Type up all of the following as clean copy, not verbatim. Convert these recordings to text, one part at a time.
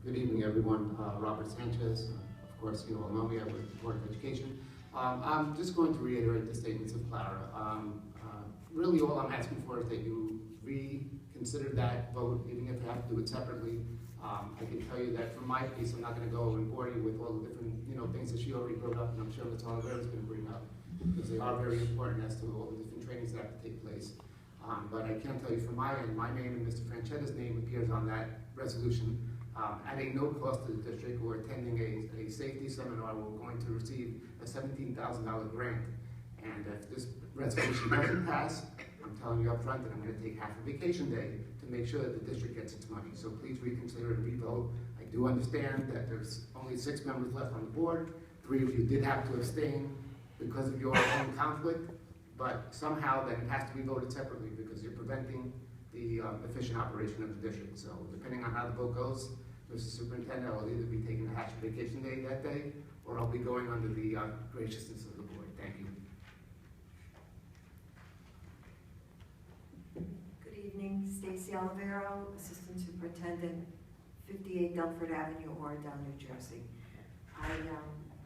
Good evening, everyone. Robert Sanchez. Of course, you all know me. I work with the Board of Education. I'm just going to reiterate the statements of Clara. Really, all I'm asking for is that you reconsider that vote, even if you have to do it separately. I can tell you that from my piece, I'm not going to go and bore you with all the different, things that she already brought up, and I'm sure Ms. Oliveira is going to bring up, because they are very important as to all the different trainings that have to take place. But I can tell you from my end, my name and Mr. Franchetta's name appears on that resolution. At a no cost to the district. We're attending a safety seminar. We're going to receive a $17,000 grant. And if this resolution doesn't pass, I'm telling you up front that I'm going to take half a vacation day to make sure that the district gets its money. So please reconsider and re-vote. I do understand that there's only 6 members left on the board. 3 of you did have to abstain because of your own conflict, but somehow then it has to be voted separately because you're preventing the efficient operation of the district. So depending on how the vote goes, Mr. Superintendent, I'll either be taking a half vacation day that day, or I'll be going under the graciousness of the board. Thank you. Good evening, Stacy Olivero, Assistant Superintendent, 58 Delford Avenue, Oradell, New Jersey. I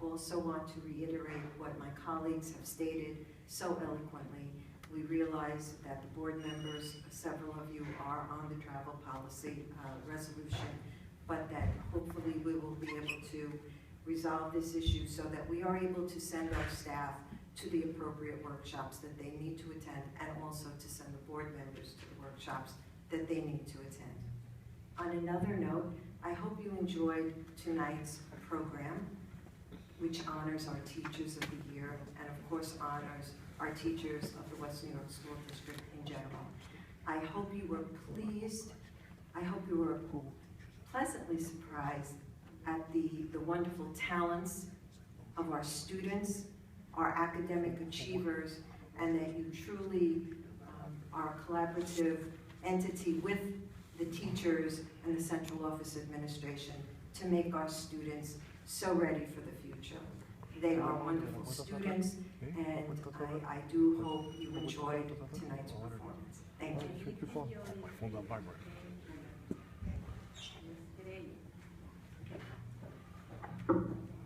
also want to reiterate what my colleagues have stated so eloquently. We realize that the board members, several of you are on the travel policy resolution, but that hopefully we will be able to resolve this issue so that we are able to send our staff to the appropriate workshops that they need to attend, and also to send the board members to the workshops that they need to attend. On another note, I hope you enjoyed tonight's program, which honors our Teachers of the Year, and of course honors our teachers of the West New York School District in general. I hope you were pleased, I hope you were pleasantly surprised at the wonderful talents of our students, our academic achievers, and that you truly are a collaborative entity with the teachers and the central office administration to make our students so ready for the future. They are wonderful students, and I do hope you enjoyed tonight's performance. Thank you.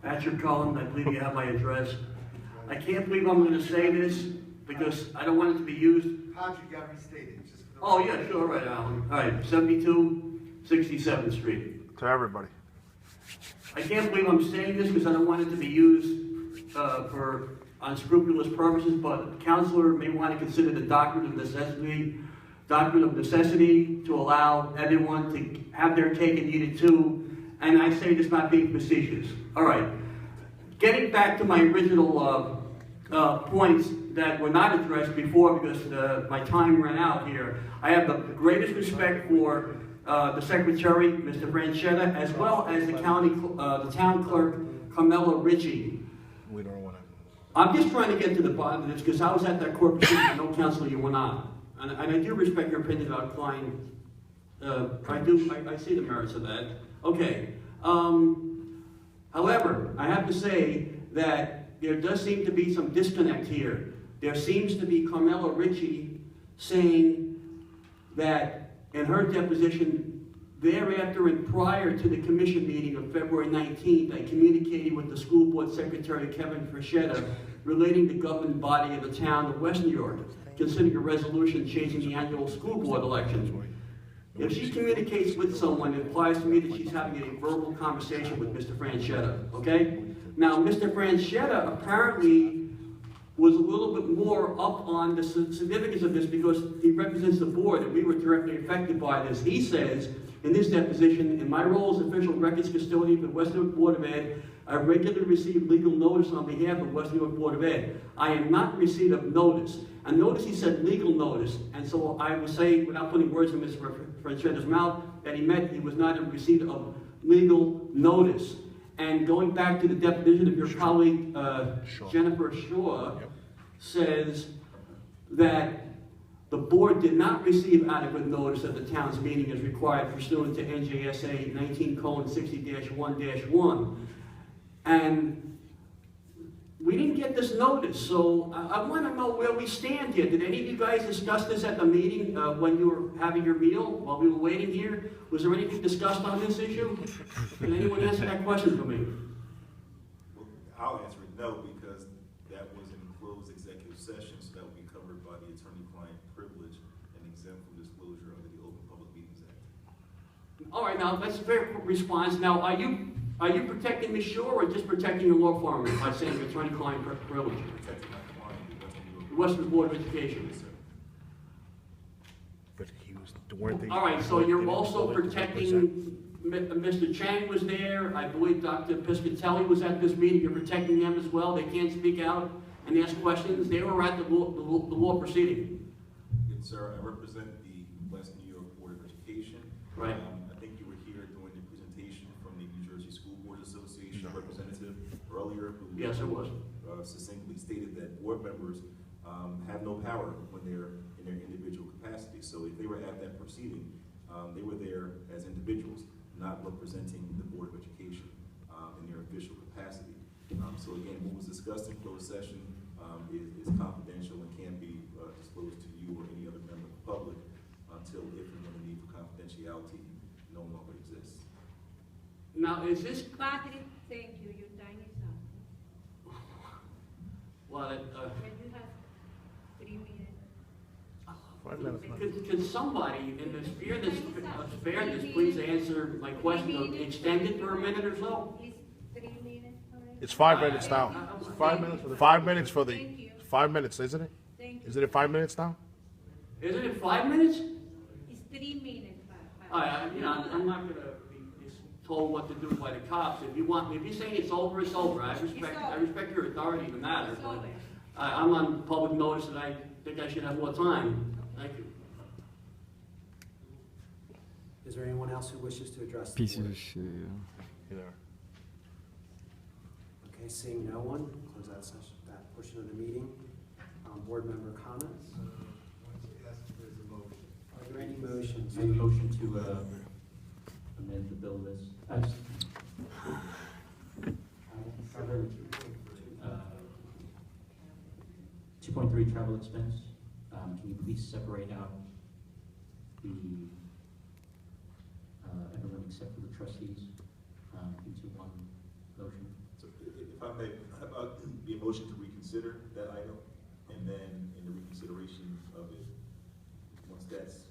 Patrick Cullen, I believe you have my address. I can't believe I'm going to say this because I don't want it to be used. Patrick got restated. Oh yeah, sure, right, Alan. All right, 72 67th Street. To everybody. I can't believe I'm saying this because I don't want it to be used for unscrupulous purposes, but the counselor may want to consider the doctrine of necessity to allow everyone to have their cake and eat it too. And I say this not being facetious. All right, getting back to my original points that were not addressed before because my time ran out here. I have the greatest respect for the Secretary, Mr. Franchetta, as well as the town clerk, Carmela Ritchie. We don't want to. I'm just trying to get to the bottom of this because I was at that court proceeding, no counselor, you were not. And I do respect your opinion about Klein. I see the merits of that. Okay. However, I have to say that there does seem to be some disconnect here. There seems to be Carmela Ritchie saying that in her deposition, thereafter and prior to the commission meeting of February 19th, I communicated with the school board secretary, Kevin Franchetta, relating the governing body of the town of West New York, considering a resolution changing the annual school board elections. If she communicates with someone, it implies to me that she's having a verbal conversation with Mr. Franchetta, okay? Now, Mr. Franchetta apparently was a little bit more up on the significance of this because he represents the board and we were directly affected by this. He says in this deposition, in my role as official records custodian for the West New York Board of Ed, I regularly receive legal notice on behalf of West New York Board of Ed. I am not in receipt of notice. And notice he said legal notice. And so I would say, without putting words in Mr. Franchetta's mouth, that he meant he was not in receipt of legal notice. And going back to the deposition of your colleague, Jennifer Shaw, says that the board did not receive adequate notice of the town's meeting as required pursuant to NJSA 19:60-1-1. And we didn't get this notice, so I want to know where we stand here. Did any of you guys discuss this at the meeting when you were having your meal, while we were waiting here? Was there anything discussed on this issue? Can anyone answer that question for me? Well, I'll answer it no, because that was in closed executive session, so that would be covered by the attorney-client privilege and exempt from disclosure under the Open Public Meetings Act. All right, now, that's a fair response. Now, are you protecting Ms. Shore or just protecting the law firm by saying attorney-client privilege? Protecting my client, The Western Board of Education. Yes, sir. But he was, weren't they? All right, so you're didn't also they represent- protecting, Mr. Chang was there, I believe Dr. Piscatelli was at this meeting, you're protecting them as well, they can't speak out and ask questions, they were at the law proceeding. Yes, sir, I represent the West New York Board of Education. Right. I think you were here during the presentation from the New Jersey School Board Association representative earlier, who Yes, it was. succinctly stated that board members have no power when they're in their individual capacity. So if they were at that proceeding, they were there as individuals, not representing the Board of Education in their official capacity. So again, what was discussed in closed session is confidential and can't be disclosed to you or any other member of the public until if and when the need for confidentiality no longer exists. Now, is this, Patrick, thank you, your time is up. well, And you have 3 minutes. 5 minutes. could somebody, in the fairness, please answer my question, extend it for a minute or so? It's 3 minutes already. It's 5 minutes now. 5 minutes for the. 5 minutes for the, Thank you. 5 minutes, isn't it? Thank you. Isn't it 5 minutes now? Isn't it 5 minutes? It's 3 minutes, You know, I'm not gonna be told what to do by the cops. If you're saying it's over, it's over. I respect your authority in the matter, It's but over. I'm on public notice and I think I should have more time. Thank you. Is there anyone else who wishes to address the Pieces board? of shit, yeah. Yeah. Okay, seeing no one, close that session, that portion of the meeting. Board member comments? Are there any motions? Make a motion to amend the bill list. Travel, 2.3 travel expense. Can you please separate out the everyone except for the trustees into one motion? So if I may, how about the motion to reconsider that item, and then in the reconsideration of it, once that's